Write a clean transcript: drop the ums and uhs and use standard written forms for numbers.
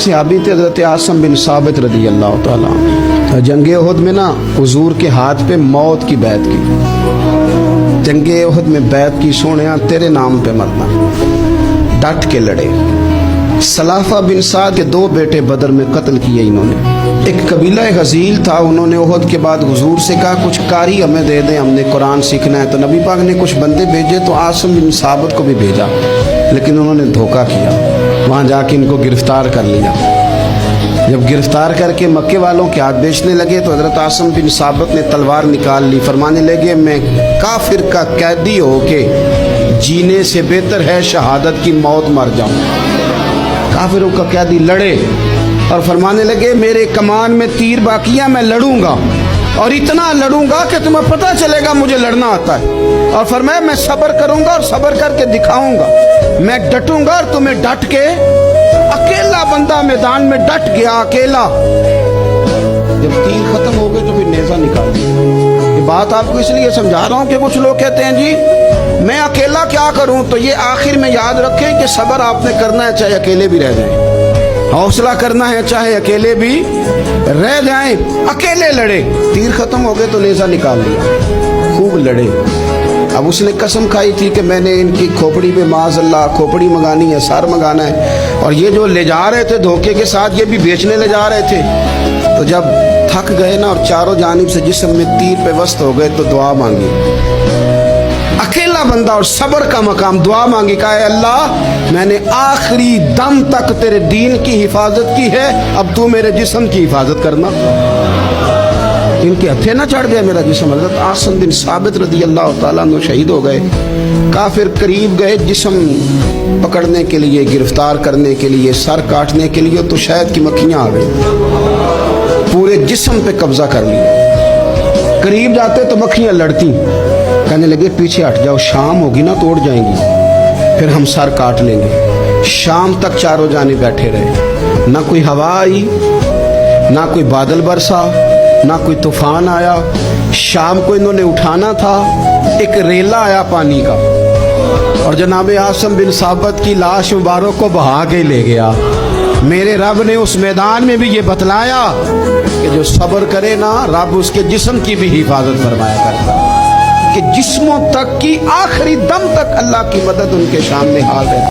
सहाबी थे हज़रत आसिम बिन साबित रज़ी अल्लाह ताला अन्हु। जंगे उहद में ना हुजूर के हाथ पे मौत की बैत की। जंगे उहद में बैत की, सोनिया तेरे नाम पे मरना, डट के लड़े। सलाफा बिन साद के 2 बेटे बदर में कत्ल किए इन्होंने। एक कबीला गजील था, उन्होंने उहद के बाद हुजूर से कहा कुछ कारी हमें दे दें, हमने कुरान सीखना है। तो नबी पाक ने कुछ बंदे भेजे, तो आसिम बिन साबित को भी भेजा, लेकिन उन्होंने धोखा किया। वहाँ जाके इनको गिरफ्तार कर लिया। जब गिरफ्तार करके मक्के वालों के हाथ बेचने लगे तो हज़रत आसिम बिन साबित ने तलवार निकाल ली। फरमाने लगे मैं काफिर का कैदी होके जीने से बेहतर है शहादत की मौत मर जाऊं। काफिरों का कैदी लड़े और फरमाने लगे मेरे कमान में तीर बाकी है, मैं लड़ूंगा और इतना लड़ूंगा कि तुम्हें पता चलेगा मुझे लड़ना आता है। और फरमाया मैं सब्र करूंगा और सब्र करके दिखाऊंगा, मैं डटूंगा और तुम्हें डट के। अकेला बंदा मैदान में डट गया, अकेला। जब तीर खत्म हो गए तो फिर नेजा निकाल दिया। ये बात आपको इसलिए समझा रहा हूं कि कुछ लोग कहते हैं जी मैं अकेला क्या करूं। तो ये आखिर में याद रखें कि सब्र आपने करना है चाहे अकेले भी रह जाएं, हौसला करना है चाहे अकेले भी रह जाएं। अकेले लड़े, तीर खत्म हो गए तो नेजा निकाल लिया, खूब लड़े। अब उसने कसम खाई थी कि मैंने इनकी खोपड़ी पे माज़अल्लाह खोपड़ी मंगानी है, सर मंगाना है। और ये जो ले जा रहे थे धोखे के साथ, ये भी बेचने ले जा रहे थे। तो जब थक गए ना और चारों जानिब से जिस्म में तीर पे वस्त हो गए तो दुआ मांगी। अकेला बंदा और सब्र का मकाम, दुआ मांगी, कहा अल्लाह मैंने आखिरी दम तक तेरे दीन की हिफाजत की है, अब तू मेरे जिस्म की हिफाजत करना। इनके हथे ना चढ़ गया मेरा जिस्म। हज़रत आसिम बिन साबित रज़ी अल्लाह ताला अन्हु शहीद हो गए। काफिर करीब गए जिस्म पकड़ने के लिए, गिरफ्तार करने के लिए, सर काटने के लिए, तो शहद की मक्खियां आ गई, पूरे जिस्म पे कब्जा कर लिया। करीब जाते तो मक्खियां लड़ती, कहने लगे पीछे हट जाओ, शाम होगी ना तोड़ जाएंगी, फिर हम सर काट लेंगे। शाम तक चारों जाने बैठे रहे, ना कोई हवा आई, ना कोई बादल बरसा, ना कोई तूफान आया। शाम को इन्होंने उठाना था, एक रेला आया पानी का और जनाब आसिम बिन साबित की लाश मुबारक को बहा के ले गया। मेरे रब ने उस मैदान में भी ये बतलाया कि जो सब्र करे ना, रब उसके जिस्म की भी हिफाजत फरमाया करता, कि जिस्मों तक की आखिरी दम तक अल्लाह की मदद उनके सामने हाल है।